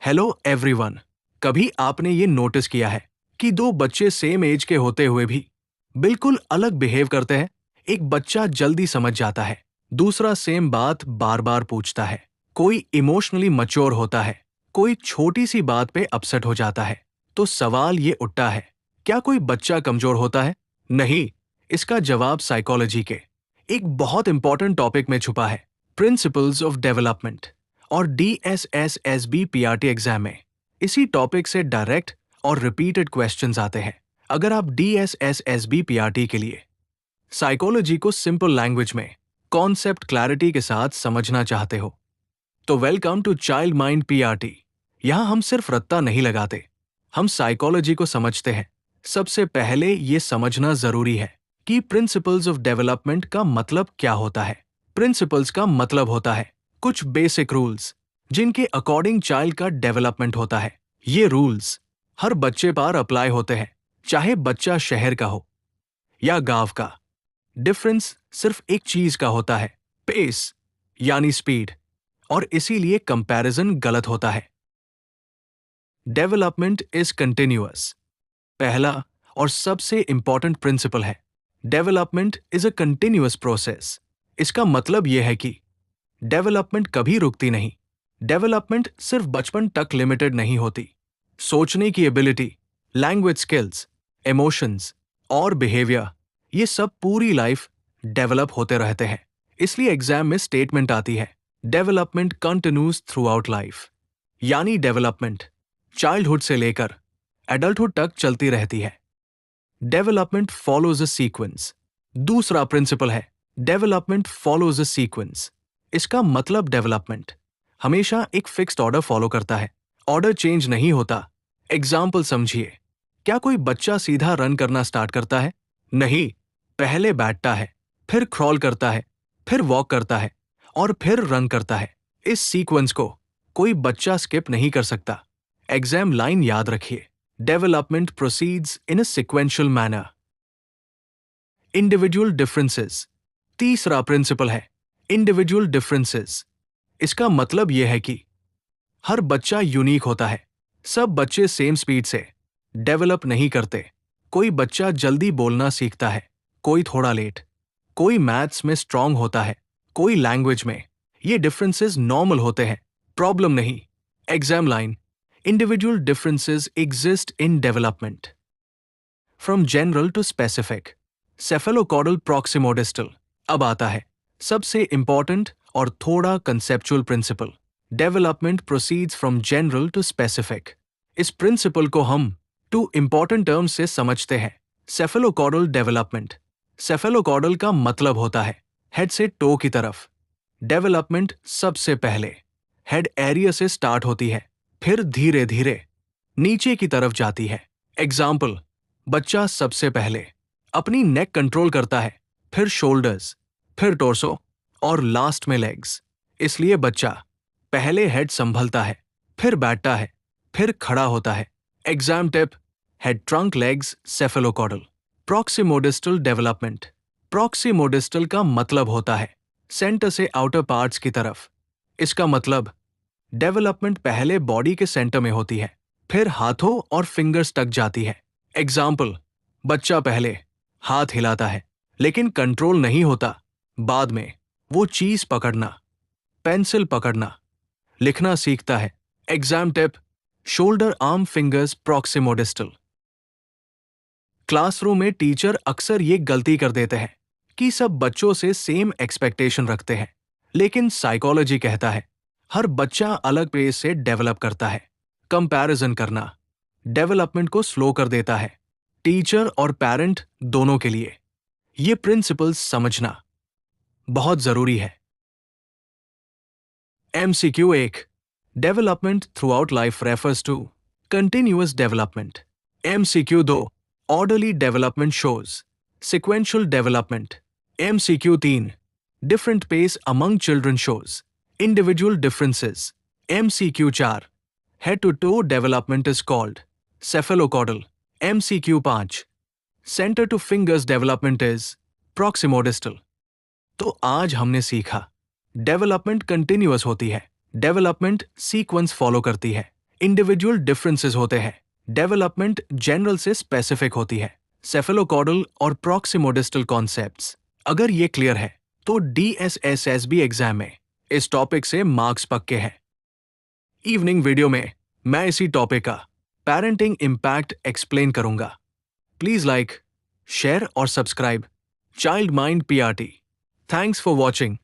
Hello everyone. कभी आपने ये नोटिस किया है कि दो बच्चे सेम एज के होते हुए भी बिल्कुल अलग बिहेव करते हैं? एक बच्चा जल्दी समझ जाता है, दूसरा सेम बात बार बार पूछता है। कोई इमोशनली मैच्योर होता है, कोई छोटी सी बात पे अपसेट हो जाता है। तो सवाल ये उठता है, क्या कोई बच्चा कमजोर होता है? नहीं, इसका जवाब साइकोलॉजी के एक बहुत इंपॉर्टेंट टॉपिक में छुपा है, प्रिंसिपल्स ऑफ डेवलपमेंट। और DSSSB PRT एग्जाम में इसी टॉपिक से डायरेक्ट और रिपीटेड क्वेश्चंस आते हैं। अगर आप DSSSB PRT के लिए साइकोलॉजी को सिंपल लैंग्वेज में कॉन्सेप्ट क्लैरिटी के साथ समझना चाहते हो, तो welcome to child mind PRT। यहां हम सिर्फ रट्टा नहीं लगाते, हम साइकोलॉजी को समझते हैं। सबसे पहले ये समझना जरूरी है कि प्रिंसिपल्स ऑफ डेवलपमेंट का मतलब क्या होता है। प्रिंसिपल्स का मतलब होता है कुछ बेसिक रूल्स जिनके अकॉर्डिंग चाइल्ड का डेवलपमेंट होता है। ये रूल्स हर बच्चे पर अप्लाई होते हैं, चाहे बच्चा शहर का हो या गांव का। डिफरेंस सिर्फ एक चीज का होता है, पेस यानी स्पीड, और इसीलिए कंपैरिजन गलत होता है। डेवलपमेंट इज कंटिन्यूअस पहला और सबसे इंपॉर्टेंट प्रिंसिपल है। Development is a continuous process. इसका मतलब यह है कि डेवलपमेंट कभी रुकती नहीं। डेवलपमेंट सिर्फ बचपन तक लिमिटेड नहीं होती। सोचने की एबिलिटी, लैंग्वेज स्किल्स, इमोशंस और बिहेवियर, ये सब पूरी लाइफ डेवलप होते रहते हैं। इसलिए एग्जाम में स्टेटमेंट आती है, development continues through out life. यानी डेवलपमेंट चाइल्डहुड से लेकर एडल्टहुड तक चलती रहती है। Development follows a sequence. दूसरा प्रिंसिपल है, डेवलपमेंट फॉलोज अ सीक्वेंस। इसका मतलब डेवलपमेंट हमेशा एक फिक्स्ड ऑर्डर फॉलो करता है। ऑर्डर चेंज नहीं होता। एग्जाम्पल समझिए, क्या कोई बच्चा सीधा रन करना स्टार्ट करता है? नहीं, पहले बैठता है, फिर क्रॉल करता है, फिर वॉक करता है और फिर रन करता है। इस सीक्वेंस को कोई बच्चा स्किप नहीं कर सकता। एग्जाम लाइन याद रखिए, डेवलपमेंट प्रोसीड्स इन अ सिक्वेंशियल मैनर। Individual differences. तीसरा प्रिंसिपल है इंडिविजुअल डिफरेंसेस। इसका मतलब यह है कि हर बच्चा यूनिक होता है। सब बच्चे सेम स्पीड से डेवलप नहीं करते। कोई बच्चा जल्दी बोलना सीखता है, कोई थोड़ा लेट। कोई मैथ्स में स्ट्रांग होता है, कोई लैंग्वेज में। ये डिफरेंसेस नॉर्मल होते हैं, प्रॉब्लम नहीं। Exam line, individual differences exist in development. From general to specific, cephalocaudal proximodistal. अब आता है सबसे इंपॉर्टेंट और थोड़ा conceptual principle, development proceeds from general to specific. इस प्रिंसिपल को हम टू इंपॉर्टेंट टर्म्स से समझते हैं। सेफेलोकॉर्डल डेवलपमेंट। सेफेलोकॉर्डल का मतलब होता है हेड से टो की तरफ। डेवलपमेंट सबसे पहले हेड एरिया से स्टार्ट होती है, फिर धीरे धीरे नीचे की तरफ जाती है। एग्जाम्पल, बच्चा सबसे पहले अपनी नेक कंट्रोल करता है, फिर शोल्डर्स, फिर टोर्सो और लास्ट में लेग्स। इसलिए बच्चा पहले हेड संभलता है, फिर बैठता है, फिर खड़ा होता है। Exam tip, head trunk legs cephalocaudal. Proximodistal development. Proximodistal का मतलब होता है सेंटर से आउटर पार्ट्स की तरफ। इसका मतलब डेवलपमेंट पहले बॉडी के सेंटर में होती है, फिर हाथों और फिंगर्स तक जाती है। एग्जाम्पल, बच्चा पहले हाथ हिलाता है लेकिन कंट्रोल नहीं होता। बाद में वो चीज पकड़ना, पेंसिल पकड़ना, लिखना सीखता है। Exam tip, shoulder arm fingers proximodistal. Classroom में टीचर अक्सर ये गलती कर देते हैं कि सब बच्चों से सेम एक्सपेक्टेशन रखते हैं, लेकिन साइकोलॉजी कहता है हर बच्चा अलग पेस से डेवलप करता है। कंपैरिजन करना डेवलपमेंट को स्लो कर देता है, टीचर और पेरेंट दोनों के लिए। ये प्रिंसिपल्स समझना बहुत जरूरी है। MCQ 1, development throughout life refers to continuous development. MCQ 2, orderly development shows sequential development. MCQ 3, different pace among children shows individual differences. MCQ 4, head to toe development is called cephalocaudal. MCQ 5, centre to fingers development is proximodistal. तो आज हमने सीखा development continuous होती है, development sequence follow करती है, individual differences होते हैं। डेवलपमेंट जनरल से स्पेसिफिक होती है। सेफेलोकॉर्डल और प्रॉक्सिमोडिस्टल कॉन्सेप्ट्स। अगर ये क्लियर है तो DSSSB एग्जाम में इस टॉपिक से मार्क्स पक्के हैं। इवनिंग वीडियो में मैं इसी टॉपिक का पेरेंटिंग इम्पैक्ट एक्सप्लेन करूंगा। प्लीज लाइक, शेयर और subscribe child mind PRT। Thanks for watching.